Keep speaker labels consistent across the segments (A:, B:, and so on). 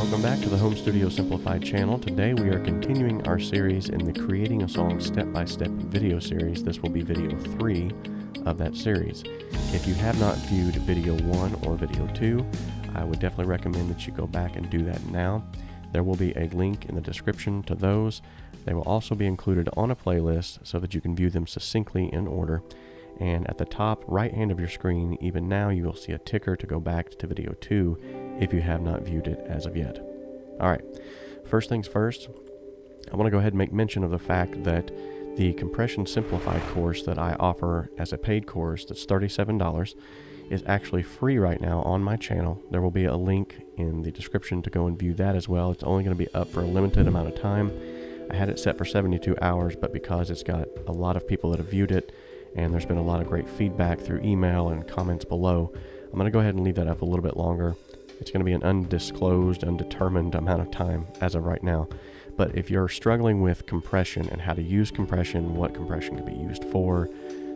A: Welcome back to the Home Studio Simplified channel. Today we are continuing our series in the Creating a Song Step-by-Step video series. This will be video 3 of that series. If you have not viewed video 1 or video 2, I would definitely recommend that you go back and do that now. There will be a link in the description to those. They will also be included on a playlist so that you can view them succinctly in order. And at the top right hand of your screen, even now, you will see a ticker to go back to video 2 if you have not viewed it as of yet. Alright, first things first, I want to go ahead and make mention of the fact that the Compression Simplified course that I offer as a paid course that's $37 is actually free right now on my channel. There will be a link in the description to go and view that as well. It's only going to be up for a limited amount of time. I had it set for 72 hours, but because it's got a lot of people that have viewed it, and there's been a lot of great feedback through email and comments below, I'm going to go ahead and leave that up a little bit longer. It's going to be an undisclosed, undetermined amount of time as of right now. But if you're struggling with compression and how to use compression, what compression can be used for,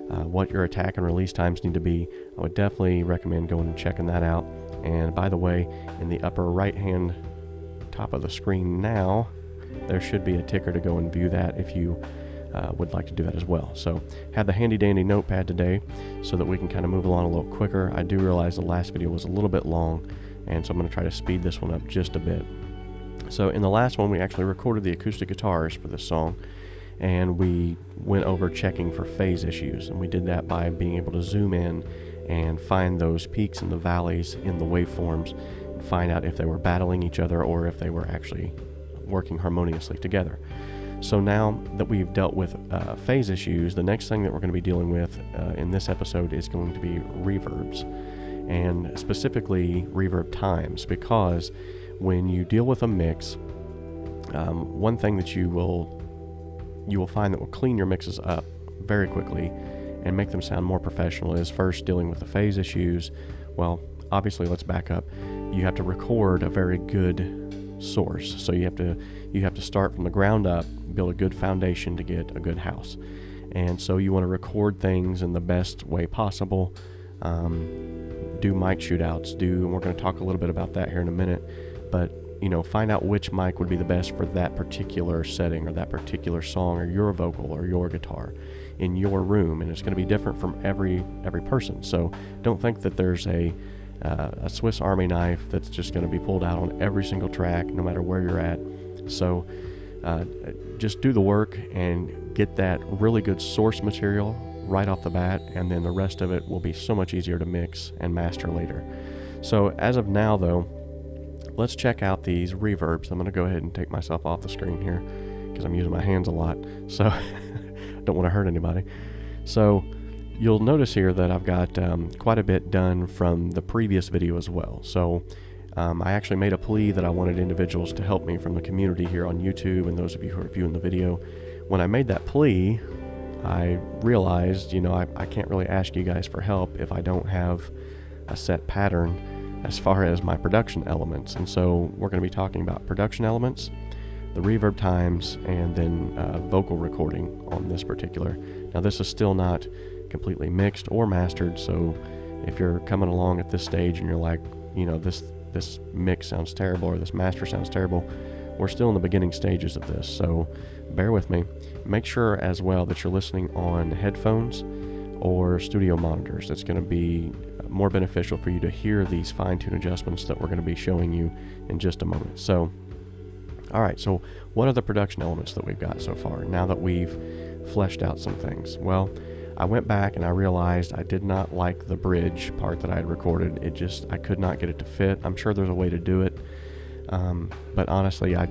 A: what your attack and release times need to be, I would definitely recommend going and checking that out. And by the way, in the upper right hand top of the screen now, there should be a ticker to go and view that if you would like to do that as well. So have the handy dandy notepad today so that we can kind of move along a little quicker. I do realize the last video was a little bit long, and so I'm going to try to speed this one up just a bit. So in the last one, we actually recorded the acoustic guitars for this song, and we went over checking for phase issues, and we did that by being able to zoom in and find those peaks and the valleys in the waveforms and find out if they were battling each other or if they were actually working harmoniously together. So now that we've dealt with phase issues, the next thing that we're going to be dealing with in this episode is going to be reverbs, and specifically reverb times, because when you deal with a mix, one thing that you will find that will clean your mixes up very quickly and make them sound more professional is first dealing with the phase issues. Well, obviously, let's back up. You have to record a very good source, so you have to start from the ground up, build a good foundation to get a good house. And so you want to record things in the best way possible, do mic shootouts, and we're going to talk a little bit about that here in a minute, but find out which mic would be the best for that particular setting or that particular song or your vocal or your guitar in your room. And it's going to be different from every person, so don't think that there's a Swiss Army knife that's just going to be pulled out on every single track no matter where you're at. So just do the work and get that really good source material right off the bat, and then the rest of it will be so much easier to mix and master later. So as of now though, let's check out these reverbs. I'm going to go ahead and take myself off the screen here because I'm using my hands a lot, so I don't want to hurt anybody. So you'll notice here that I've got quite a bit done from the previous video as well. So I actually made a plea that I wanted individuals to help me from the community here on YouTube and those of you who are viewing the video. When I made that plea, I realized, I can't really ask you guys for help if I don't have a set pattern as far as my production elements. And so we're going to be talking about production elements, the reverb times, and then vocal recording on this particular. Now this is still not completely mixed or mastered, so if you're coming along at this stage and you're like, this mix sounds terrible or this master sounds terrible, we're still in the beginning stages of this, so bear with me. Make sure as well that you're listening on headphones or studio monitors. It's going to be more beneficial for you to hear these fine-tune adjustments that we're going to be showing you in just a moment. So alright, so what are the production elements that we've got so far now that we've fleshed out some things? Well, I went back and I realized I did not like the bridge part that I had recorded. I could not get it to fit. I'm sure there's a way to do it, but honestly, I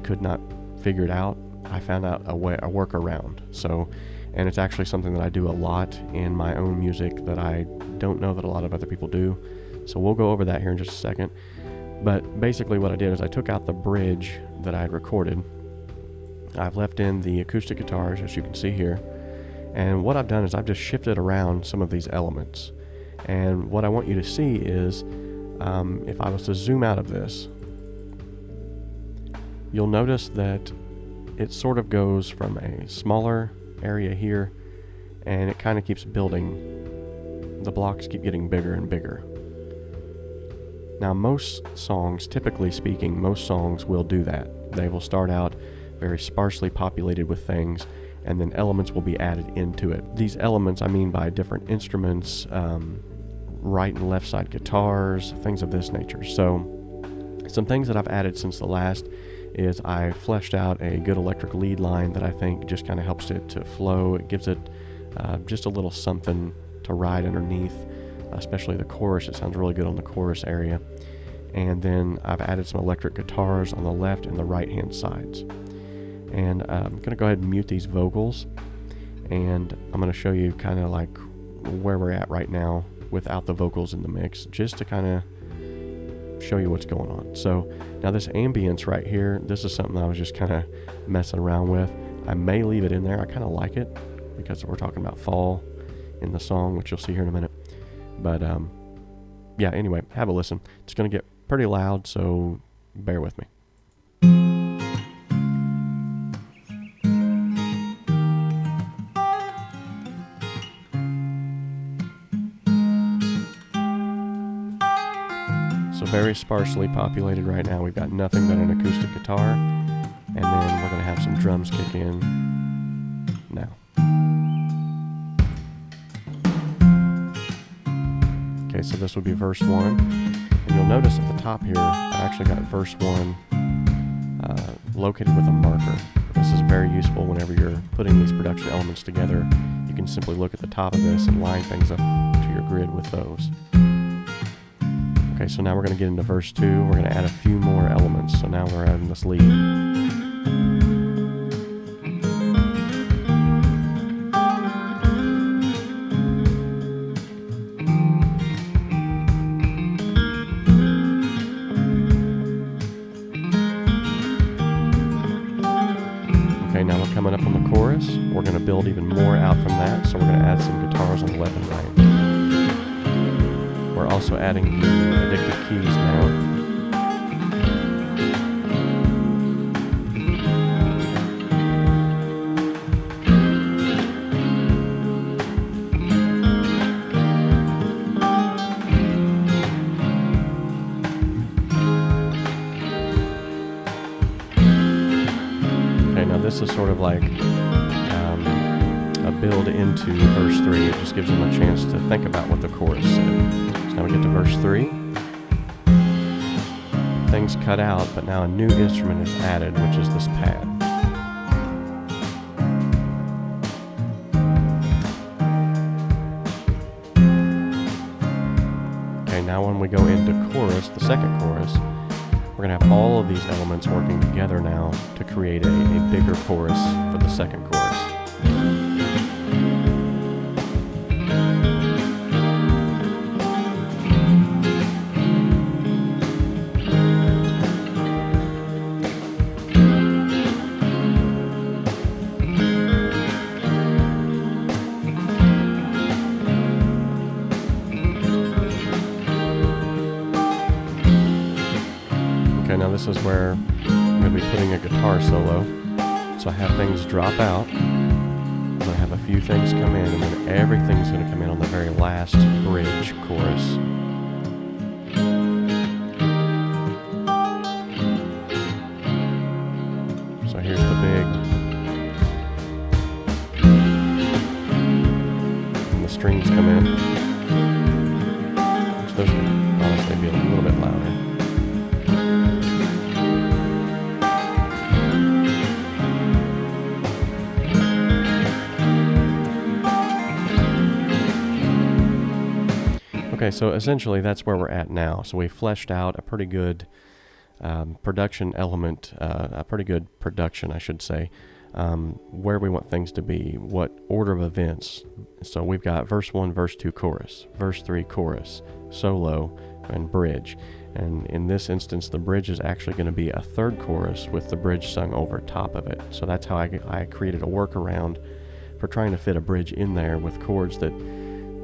A: could not figure it out. I found out a workaround. So, and it's actually something that I do a lot in my own music that I don't know that a lot of other people do. So we'll go over that here in just a second. But basically what I did is I took out the bridge that I had recorded. I've left in the acoustic guitars, as you can see here. And what I've done is I've just shifted around some of these elements. And what I want you to see is, if I was to zoom out of this, you'll notice that it sort of goes from a smaller area here, and it kind of keeps building. The blocks keep getting bigger and bigger. Now most songs, typically speaking, most songs will do that. They will start out very sparsely populated with things, and then elements will be added into it. These elements I mean by different instruments, right and left side guitars, things of this nature. So some things that I've added since the last is I fleshed out a good electric lead line that I think just kind of helps it to flow. It gives it just a little something to ride underneath, especially the chorus. It sounds really good on the chorus area. And then I've added some electric guitars on the left and the right hand sides. And I'm going to go ahead and mute these vocals, and I'm going to show you kind of like where we're at right now without the vocals in the mix, just to kind of show you what's going on. So now this ambience right here, this is something I was just kind of messing around with. I may leave it in there. I kind of like it because we're talking about fall in the song, which you'll see here in a minute. But yeah, anyway, have a listen. It's going to get pretty loud, so bear with me. So very sparsely populated right now. We've got nothing but an acoustic guitar, and then we're going to have some drums kick in now. Okay, so this would be verse 1, and you'll notice at the top here, I actually got verse 1 located with a marker. This is very useful whenever you're putting these production elements together. You can simply look at the top of this and line things up to your grid with those. Okay, so now we're going to get into verse 2. We're going to add a few more elements. So now we're adding this lead. Okay, now we're coming up on the chorus. We're going to build even more out from that. So we're going to add some guitars on the left and right. We're also adding the addictive keys now. Okay, now this is sort of like a build into verse 3. It just gives them a chance to think about what the chorus said. Now we get to verse 3. Things cut out, but now a new instrument is added, which is this pad. Okay, now when we go into chorus, the second chorus, we're going to have all of these elements working together now to create a bigger chorus for the second chorus. Now this is where I'm going to be putting a guitar solo. So I have things drop out, I'm going to have a few things come in, and then everything's going to come in on the very last bridge chorus. So here's the big, and the strings come in, which those would honestly be a little bit louder. Okay, so essentially that's where we're at now. So we fleshed out a pretty good production element, a pretty good production, I should say, where we want things to be, what order of events. So we've got verse 1, verse 2, chorus, verse 3, chorus, solo, and bridge. And in this instance, the bridge is actually going to be a third chorus with the bridge sung over top of it. So that's how I created a workaround for trying to fit a bridge in there with chords that,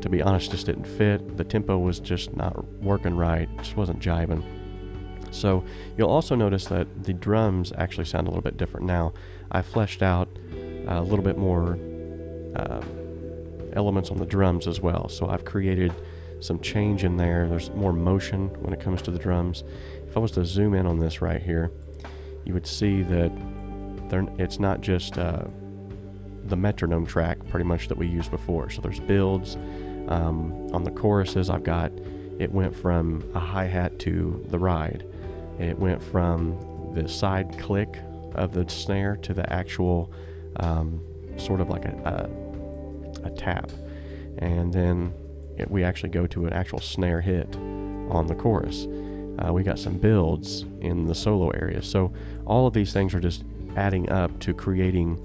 A: to be honest, just didn't fit. The tempo was just not working right, just wasn't jiving. So you'll also notice that the drums actually sound a little bit different now. I fleshed out a little bit more elements on the drums as well. So I've created some change in there. There's more motion when it comes to the drums. If I was to zoom in on this right here, you would see that it's not just the metronome track pretty much that we used before. So there's builds. On the choruses, it went from a hi-hat to the ride. It went from the side click of the snare to the actual sort of like a tap. And then we actually go to an actual snare hit on the chorus. We got some builds in the solo area. So all of these things are just adding up to creating,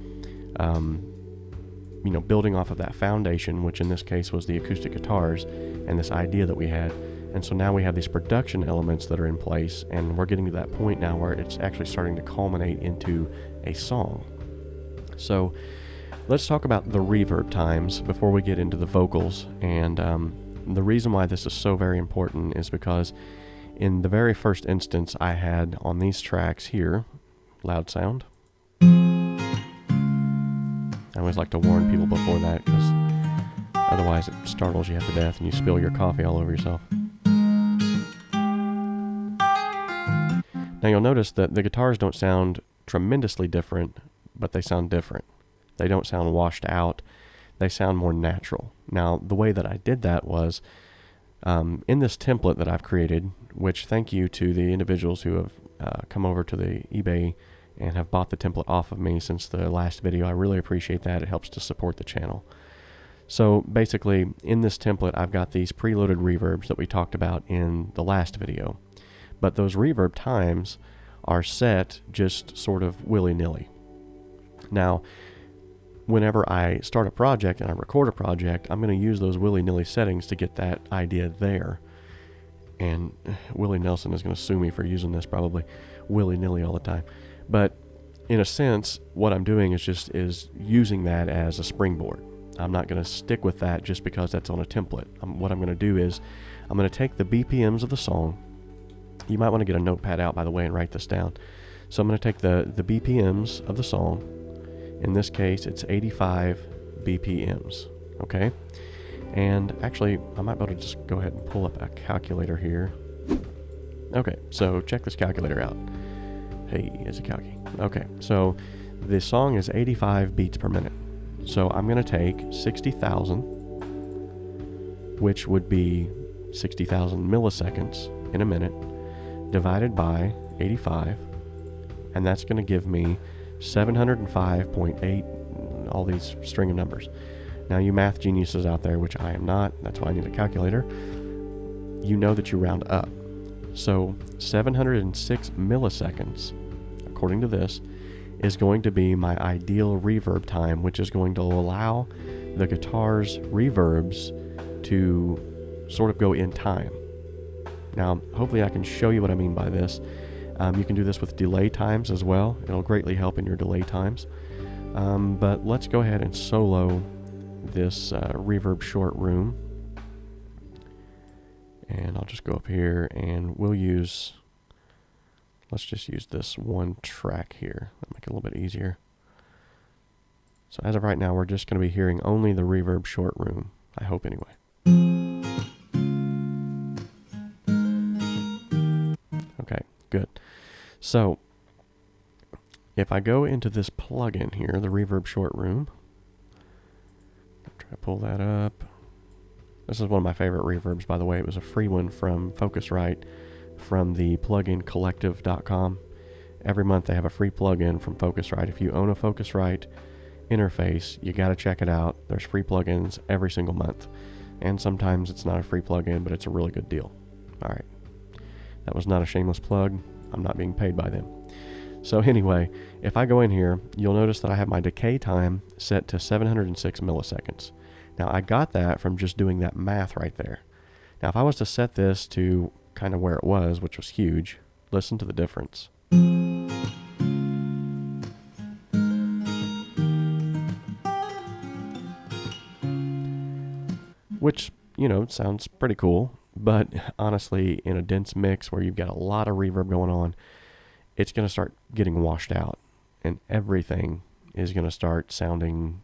A: building off of that foundation, which in this case was the acoustic guitars and this idea that we had. And so now we have these production elements that are in place, and we're getting to that point now where it's actually starting to culminate into a song. So let's talk about the reverb times before we get into the vocals. And the reason why this is so very important is because in the very first instance I had on these tracks here, loud sound. I always like to warn people before that, because otherwise it startles you to death and you spill your coffee all over yourself. Now you'll notice that the guitars don't sound tremendously different, but they sound different. They don't sound washed out. They sound more natural. Now, the way that I did that was in this template that I've created, which thank you to the individuals who have come over to the eBay and have bought the template off of me since the last video. I really appreciate that. It helps to support the channel. So basically, in this template, I've got these preloaded reverbs that we talked about in the last video. But those reverb times are set just sort of willy-nilly. Now, whenever I start a project and I record a project, I'm going to use those willy-nilly settings to get that idea there. And Willie Nelson is going to sue me for using this probably willy-nilly all the time. But in a sense, what I'm doing is using that as a springboard. I'm not going to stick with that just because that's on a template. What I'm going to do is I'm going to take the BPMs of the song. You might want to get a notepad out, by the way, and write this down. So I'm going to take the BPMs of the song. In this case, it's 85 BPMs, okay? And actually, I might be able to just go ahead and pull up a calculator here. Okay, so check this calculator out. Hey, it's a calci. Okay, so the song is 85 beats per minute. So I'm going to take 60,000, which would be 60,000 milliseconds in a minute, divided by 85, and that's going to give me 705.8, all these string of numbers. Now, you math geniuses out there, which I am not, that's why I need a calculator, you know that you round up. So 706 milliseconds, according to this, is going to be my ideal reverb time, which is going to allow the guitar's reverbs to sort of go in time. Now, hopefully I can show you what I mean by this. You can do this with delay times as well. It'll greatly help in your delay times. But let's go ahead and solo this reverb short room. And I'll just go up here and let's just use this one track here. That'll make it a little bit easier. So as of right now, we're just going to be hearing only the reverb short room. I hope anyway. Okay, good. So if I go into this plugin here, the reverb short room, I'll try to pull that up. This is one of my favorite reverbs, by the way. It was a free one from Focusrite from the plugincollective.com. Every month they have a free plugin from Focusrite. If you own a Focusrite interface, you got to check it out. There's free plugins every single month. And sometimes it's not a free plugin, but it's a really good deal. All right. That was not a shameless plug. I'm not being paid by them. So anyway, if I go in here, you'll notice that I have my decay time set to 706 milliseconds. Now, I got that from just doing that math right there. Now, if I was to set this to kind of where it was, which was huge, listen to the difference. Which, sounds pretty cool, but honestly, in a dense mix where you've got a lot of reverb going on, it's going to start getting washed out, and everything is going to start sounding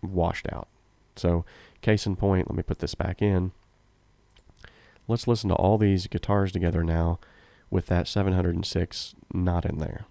A: washed out. So, case in point, let me put this back in. Let's listen to all these guitars together now with that 706 not in there.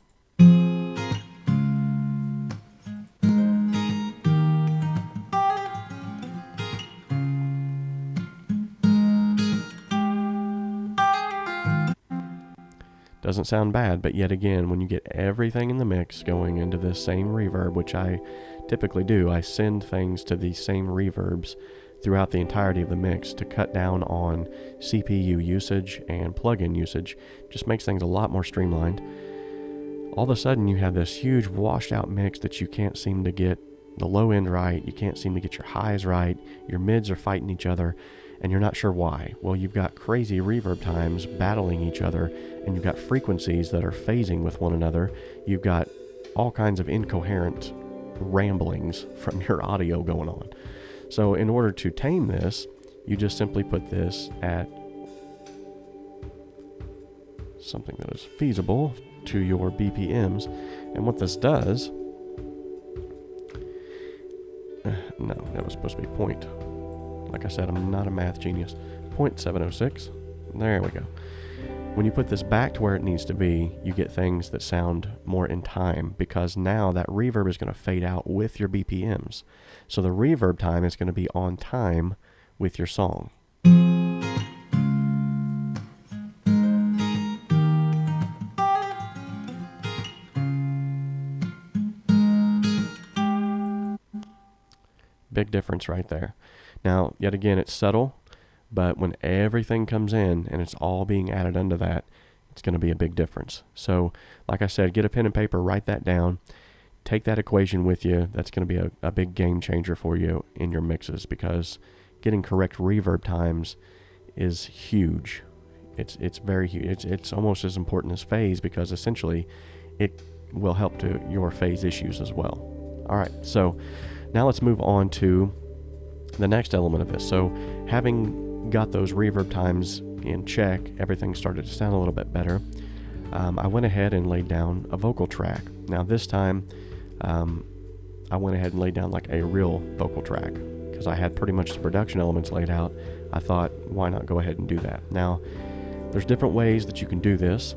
A: Doesn't sound bad, but yet again, when you get everything in the mix going into this same reverb, which I typically do, I send things to these same reverbs throughout the entirety of the mix to cut down on CPU usage and plugin usage. Just makes things a lot more streamlined. All of a sudden, you have this huge washed out mix that you can't seem to get the low end right, you can't seem to get your highs right, your mids are fighting each other, and you're not sure why. Well, you've got crazy reverb times battling each other, and you've got frequencies that are phasing with one another. You've got all kinds of incoherent ramblings from your audio going on. So in order to tame this, you just simply put this at something that is feasible to your BPMs. And what this does, no, that was supposed to be point. Like I said, I'm not a math genius. 0.706. There we go. When you put this back to where it needs to be, you get things that sound more in time, because now that reverb is going to fade out with your BPMs. So the reverb time is going to be on time with your song. Big difference right there. Now, yet again, it's subtle, but when everything comes in and it's all being added under that, it's going to be a big difference. So, like I said, get a pen and paper, write that down, take that equation with you. That's going to be a big game changer for you in your mixes, because getting correct reverb times is huge. It's very huge. It's almost as important as phase, because essentially it will help to your phase issues as well. All right, so now let's move on to the next element of this. So having got those reverb times in check, everything started to sound a little bit better. I went ahead and laid down a vocal track. Now this time, I went ahead and laid down like a real vocal track, because I had pretty much the production elements laid out. I thought, why not go ahead and do that? Now, there's different ways that you can do this.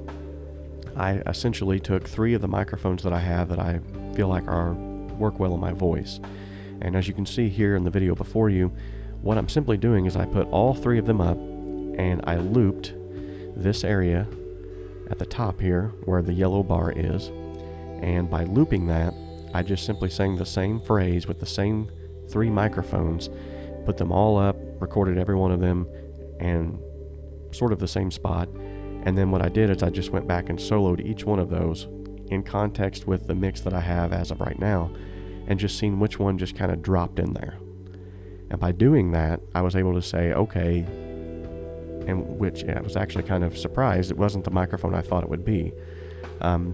A: I essentially took 3 of the microphones that I have that I feel like work well in my voice. And as you can see here in the video before you, what I'm simply doing is I put all 3 of them up, and I looped this area at the top here where the yellow bar is. And by looping that, I just simply sang the same phrase with the same 3 microphones, put them all up, recorded every one of them, and sort of the same spot. And then what I did is I just went back and soloed each one of those in context with the mix that I have as of right now, and just seen which one just kind of dropped in there. And by doing that, I was able to say, okay, and I was actually kind of surprised it wasn't the microphone I thought it would be.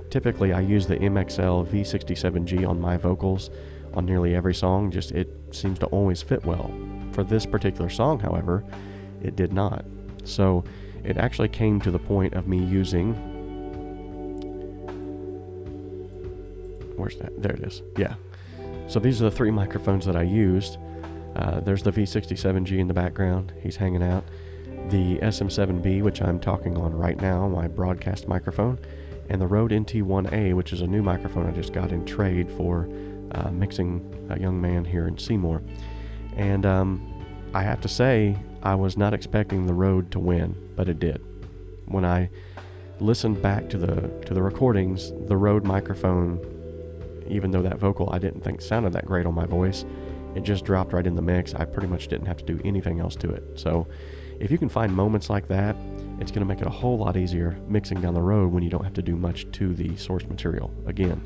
A: Typically, I use the MXL V67G on my vocals on nearly every song, just it seems to always fit well. For this particular song, however, it did not. So it actually came to the point of me using, where's that? There it is. Yeah. So these are the 3 microphones that I used. There's the V67G in the background. He's hanging out. The SM7B, which I'm talking on right now, my broadcast microphone, and the Rode NT1A, which is a new microphone I just got in trade for mixing a young man here in Seymour. And I have to say, I was not expecting the Rode to win, but it did. When I listened back to the recordings, the Rode microphone, even though that vocal I didn't think sounded that great on my voice, it just dropped right in the mix. I pretty much didn't have to do anything else to it. So if you can find moments like that, it's going to make it a whole lot easier mixing down the road when you don't have to do much to the source material again.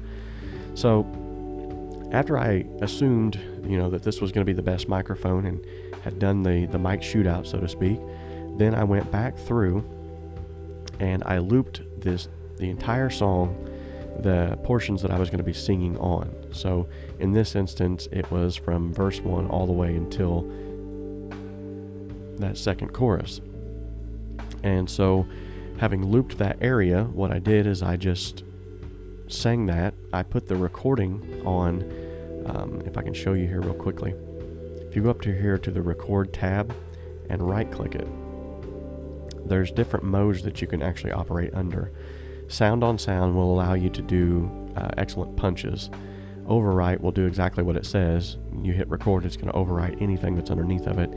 A: So after I assumed, that this was going to be the best microphone and had done the mic shootout, so to speak, then I went back through and I looped the entire song, the portions that I was going to be singing on. So in this instance, it was from verse 1 all the way until that second chorus. And so having looped that area, what I did is I just sang that. I put the recording on, if I can show you here real quickly. If you go up to here to the record tab and right click it, there's different modes that you can actually operate under. Sound on sound will allow you to do excellent punches. Overwrite will do exactly what it says. You hit record, it's going to overwrite anything that's underneath of it.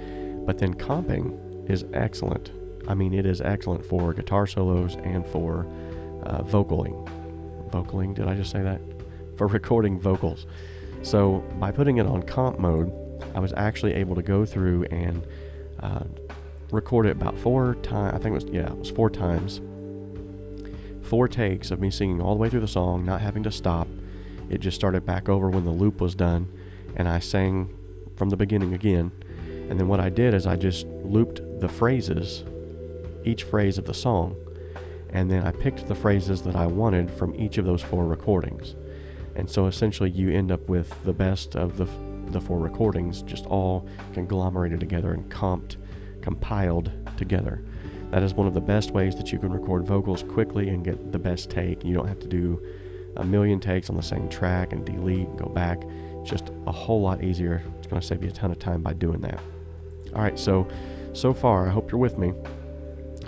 A: But then comping is excellent. I mean, it is excellent for guitar solos and for vocaling. Vocaling, did I just say that? For recording vocals. So by putting it on comp mode, I was actually able to go through and record it about 4 times. I think it was 4 times. 4 takes of me singing all the way through the song, not having to stop. It just started back over when the loop was done, and I sang from the beginning again. And then what I did is I just looped the phrases, each phrase of the song, and then I picked the phrases that I wanted from each of those 4 recordings. And so essentially you end up with the best of the 4 recordings just all conglomerated together and compiled together. That is one of the best ways that you can record vocals quickly and get the best take. You don't have to do a million takes on the same track and delete and go back. It's just a whole lot easier. It's going to save you a ton of time by doing that. Alright, so far, I hope you're with me.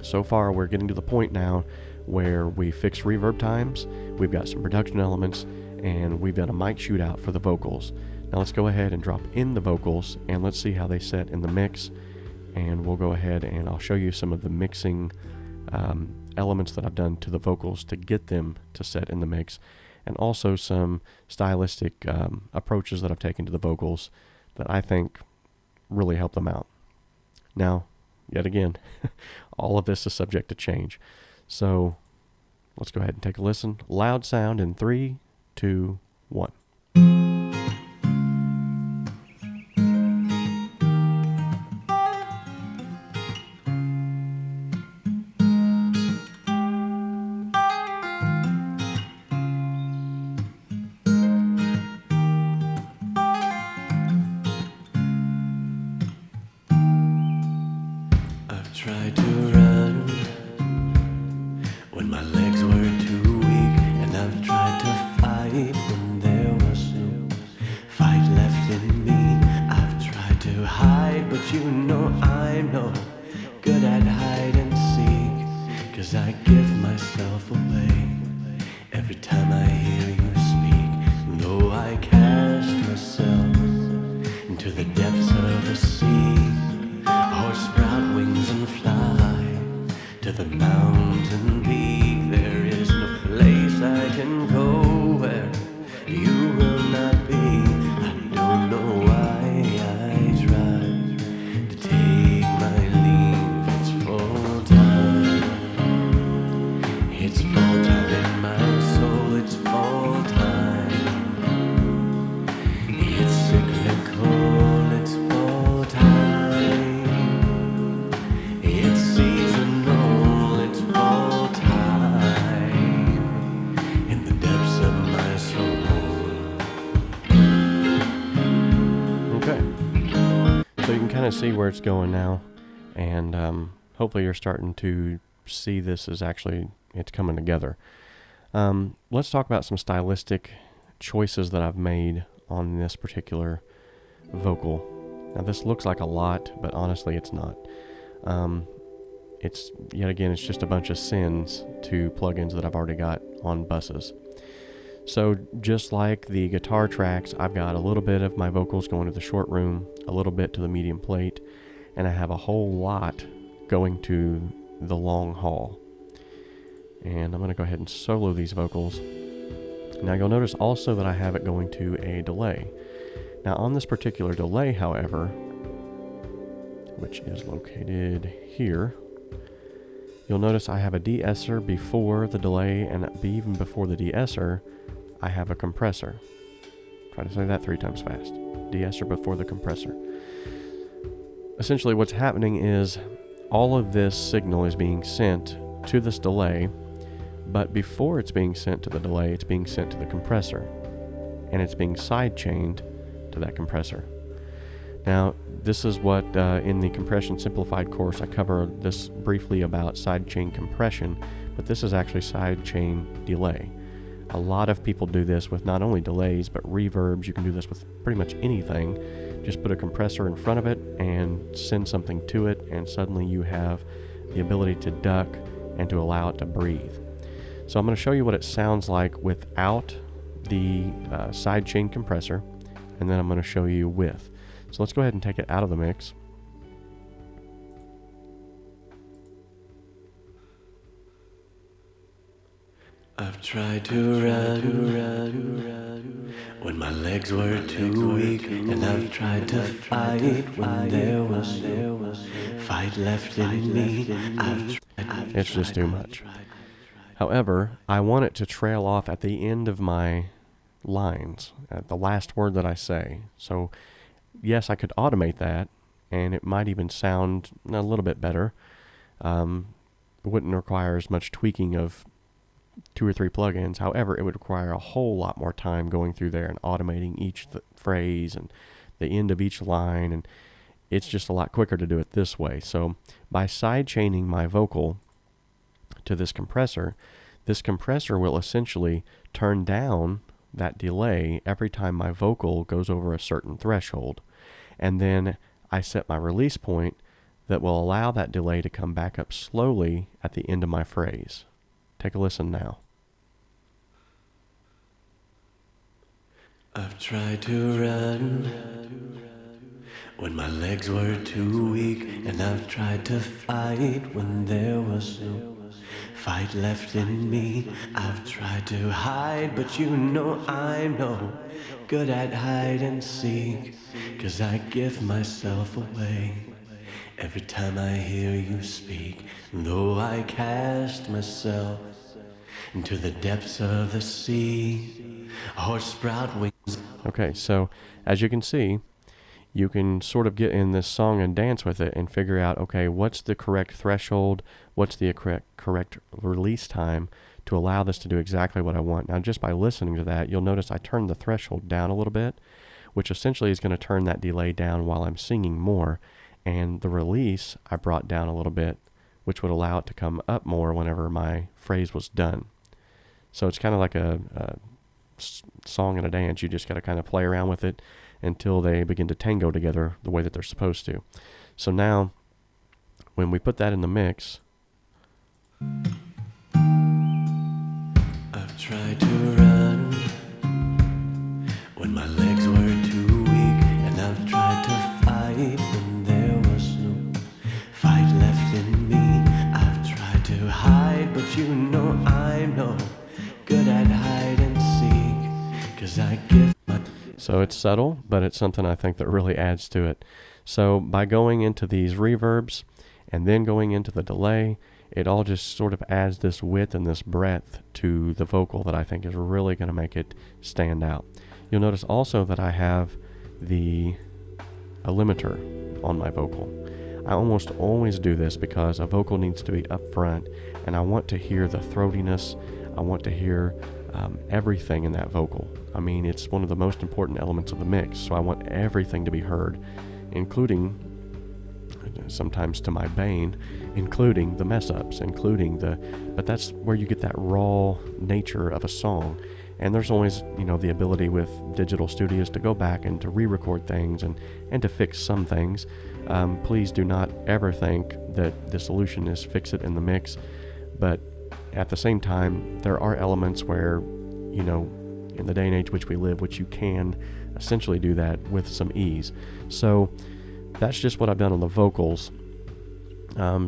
A: So far, we're getting to the point now where we fixed reverb times, we've got some production elements, and we've got a mic shootout for the vocals. Now let's go ahead and drop in the vocals, and let's see how they set in the mix. And we'll go ahead and I'll show you some of the mixing elements that I've done to the vocals to get them to set in the mix, and also some stylistic approaches that I've taken to the vocals that I think really help them out. Now, yet again, all of this is subject to change. So let's go ahead and take a listen. Loud sound in 3, 2, 1.
B: Tried to run when my legs were too weak, and I've tried to fight when there was no fight left in me. I've tried to hide, but you know I'm no good at hide and seek, 'cause I give myself away every time I hear you speak. Though I cast myself into the depths of the sea, or sprout wings and fly to the mountain peak, there is no place I can go where you will not be. I don't know why I try to take my leave. It's full time. It's full time in my soul. It's full time. It's cyclical. It's full time. It's seasonal, it's full time in the depths of my soul.
A: Okay. So you can kind of see where it's going now, and hopefully you're starting to see this as actually it's coming together. Let's talk about some stylistic choices that I've made on this particular vocal. Now this looks like a lot, but honestly it's not. It's just a bunch of sends to plugins that I've already got on buses. So just like the guitar tracks, I've got a little bit of my vocals going to the short room, a little bit to the medium plate, and I have a whole lot going to the long haul. And I'm going to go ahead and solo these vocals. Now you'll notice also that I have it going to a delay. Now on this particular delay, however, which is located here, you'll notice I have a de-esser before the delay, and even before the de-esser, I have a compressor. Try to say that 3 times fast. De-esser before the compressor. Essentially what's happening is all of this signal is being sent to this delay, but before it's being sent to the delay, it's being sent to the compressor, and it's being sidechained to that compressor. Now, this is what in the Compression Simplified course I cover this briefly about sidechain compression, but this is actually sidechain delay. A lot of people do this with not only delays, but reverbs. You can do this with pretty much anything. Just put a compressor in front of it and send something to it, and suddenly you have the ability to duck, and to allow it to breathe. So I'm going to show you what it sounds like without the Sidechain compressor, and then I'm going to show you with. So let's go ahead and take it out of the mix.
B: I've tried to run when my legs were too weak, and I've tried to fight when there was no fight left in me.
A: It's just too much. However, I want it to trail off at the end of my lines, at the last word that I say. So yes, I could automate that, and it might even sound a little bit better. It wouldn't require as much tweaking of 2 or 3 plugins. However, it would require a whole lot more time going through there and automating each phrase and the end of each line, and it's just a lot quicker to do it this way. So by sidechaining my vocal to this compressor will essentially turn down that delay every time my vocal goes over a certain threshold. And then I set my release point that will allow that delay to come back up slowly at the end of my phrase. Take a listen now.
B: I've tried to run when my legs were too weak, and I've tried to fight when there was no fight left in me. I've tried to hide, but you know I'm no good at hide and seek, 'cause I give myself away every time I hear you speak. Though I cast myself into the depths of the sea, or sprout wings.
A: Okay, so as you can see, you can sort of get in this song and dance with it and figure out, okay, what's the correct threshold, what's the correct release time to allow this to do exactly what I want. Now, just by listening to that, you'll notice I turned the threshold down a little bit, which essentially is going to turn that delay down while I'm singing more, and the release I brought down a little bit, which would allow it to come up more whenever my phrase was done. So it's kind of like a song and a dance. You just got to kind of play around with it until they begin to tango together the way that they're supposed to. So now, when we put that in the mix,
B: I've tried to run when my legs were too weak, and I've tried to fight when there was no fight left in me. I've tried to hide, but you know I'm no good at hide and seek, 'cause I give my...
A: So it's subtle, but it's something I think that really adds to it. So by going into these reverbs and then going into the delay, it all just sort of adds this width and this breadth to the vocal that I think is really going to make it stand out. You'll notice also that I have a limiter on my vocal. I almost always do this because a vocal needs to be up front, and I want to hear the throatiness. I want to hear everything in that vocal. I mean, it's one of the most important elements of the mix, so I want everything to be heard, including, sometimes to my bane, including the mess-ups, but that's where you get that raw nature of a song. And there's always, the ability with digital studios to go back and to re-record things and to fix some things. Please do not ever think that the solution is fix it in the mix, but at the same time, there are elements where, in the day and age which we live, which you can essentially do that with some ease. So that's just what I've done on the vocals.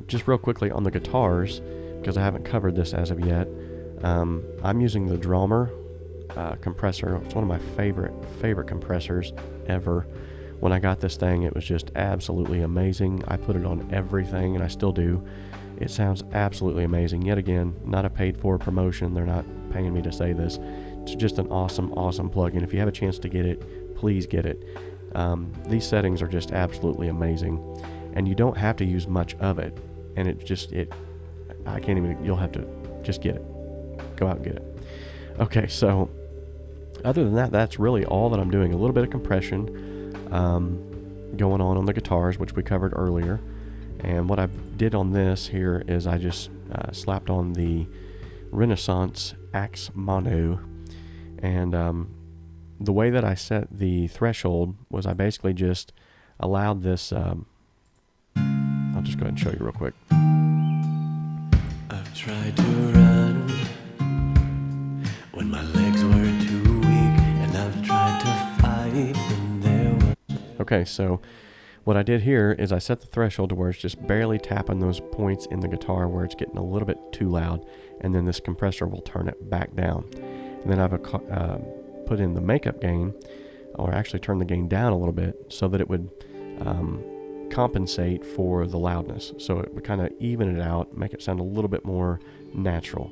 A: Just real quickly on the guitars, because I haven't covered this as of yet, I'm using the Drummer compressor. It's one of my favorite compressors ever. When I got this thing, it was just absolutely amazing. I put it on everything, and I still do. It sounds absolutely amazing. Yet again, not a paid-for promotion. They're not paying me to say this. It's just an awesome plugin. If you have a chance to get it, please get it. These settings are just absolutely amazing, and you don't have to use much of it. And I can't even. You'll have to just get it. Go out and get it. Okay, so other than that, that's really all that I'm doing. A little bit of compression going on the guitars, which we covered earlier. And what I did on this here is I just slapped on the Renaissance Axe Mono. And the way that I set the threshold was I basically just allowed this... I'll just go ahead and show you real quick.
B: tried to run when my legs were too weak, and I've tried to fight when there was.
A: Okay, so what I did here is I set the threshold to where it's just barely tapping those points in the guitar where it's getting a little bit too loud, and then this compressor will turn it back down. And then I've put in the makeup gain, or actually turn the gain down a little bit so that it would compensate for the loudness. So it would kind of even it out, make it sound a little bit more natural.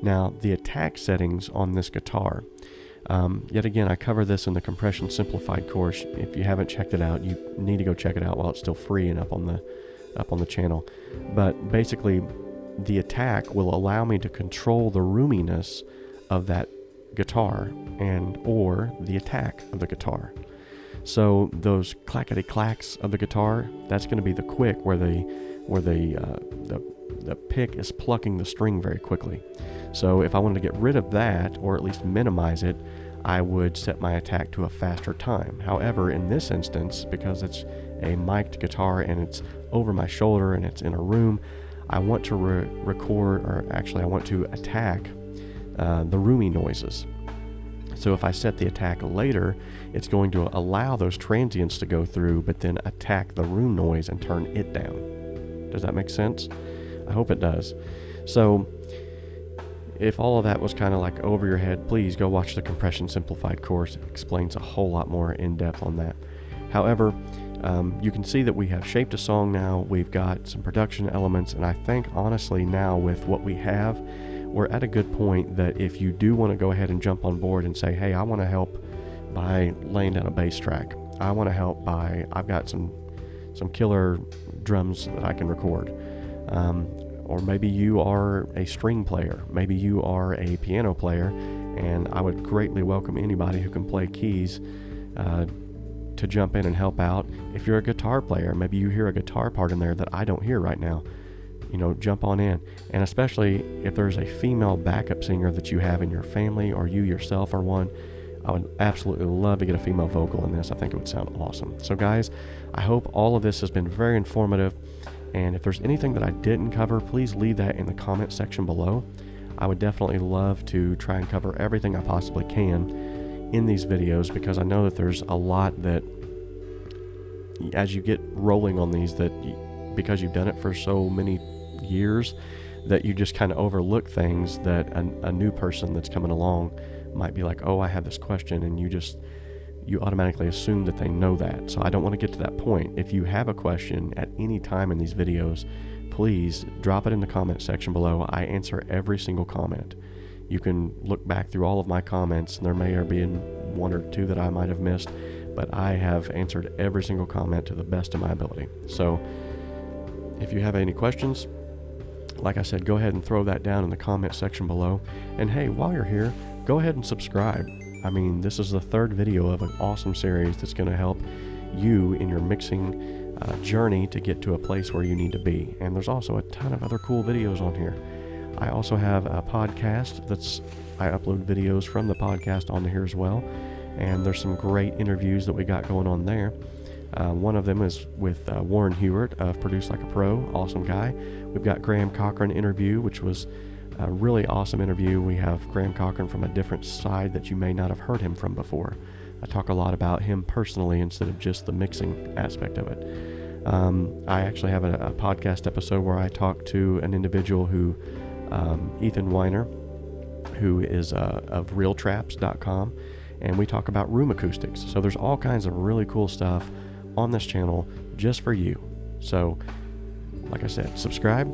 A: Now, the attack settings on this guitar, yet again, I cover this in the Compression Simplified course. If you haven't checked it out, you need to go check it out while it's still free and up on the channel. But basically, the attack will allow me to control the roominess of that guitar and or the attack of the guitar. So those clackety clacks of the guitar, that's going to be the quick where the pick is plucking the string very quickly. So if I wanted to get rid of that, or at least minimize it, I would set my attack to a faster time. However, in this instance, because it's a mic'd guitar and it's over my shoulder and it's in a room, I want to record, or actually I want to attack the roomy noises. So if I set the attack later, it's going to allow those transients to go through, but then attack the room noise and turn it down. Does that make sense? I hope it does. So if all of that was kind of like over your head, please go watch the Compression Simplified course. It explains a whole lot more in depth on that. However, you can see that we have shaped a song now. We've got some production elements, and I think honestly now with what we have, we're at a good point that if you do want to go ahead and jump on board and say, hey, I want to help by laying down a bass track. I want to help by, I've got some killer drums that I can record. Or maybe you are a string player. Maybe you are a piano player, and I would greatly welcome anybody who can play keys to jump in and help out. If you're a guitar player, maybe you hear a guitar part in there that I don't hear right now. Jump on in. And especially if there's a female backup singer that you have in your family, or you yourself are one, I would absolutely love to get a female vocal in this. I think it would sound awesome. So guys, I hope all of this has been very informative. And if there's anything that I didn't cover, please leave that in the comment section below. I would definitely love to try and cover everything I possibly can in these videos, because I know that there's a lot that as you get rolling on these, that because you've done it for so many years, that you just kind of overlook things that a new person that's coming along might be like, oh, I have this question, and you automatically assume that they know that. So I don't want to get to that point. If you have a question at any time in these videos, please drop it in the comment section below. I answer every single comment. You can look back through all of my comments, and there may have been one or two that I might have missed, but I have answered every single comment to the best of my ability. So if you have any questions, like I said, go ahead and throw that down in the comment section below. And hey, while you're here, go ahead and subscribe. I mean, this is the third video of an awesome series that's going to help you in your mixing journey to get to a place where you need to be. And there's also a ton of other cool videos on here. I also have a podcast I upload videos from the podcast onto here as well. And there's some great interviews that we got going on there. One of them is with Warren Hewart of Produce Like a Pro, awesome guy. We've got Graham Cochran interview, which was a really awesome interview. We have Graham Cochran from a different side that you may not have heard him from before. I talk a lot about him personally instead of just the mixing aspect of it. I actually have a podcast episode where I talk to an individual who, Ethan Weiner, who is of realtraps.com, and we talk about room acoustics. So there's all kinds of really cool stuff on this channel just for you. So like I said, subscribe,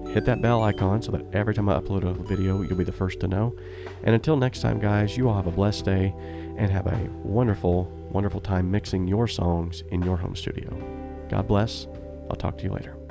A: hit that bell icon so that every time I upload a video, you'll be the first to know. And until next time, guys, you all have a blessed day and have a wonderful, wonderful time mixing your songs in your home studio. God bless. I'll talk to you later.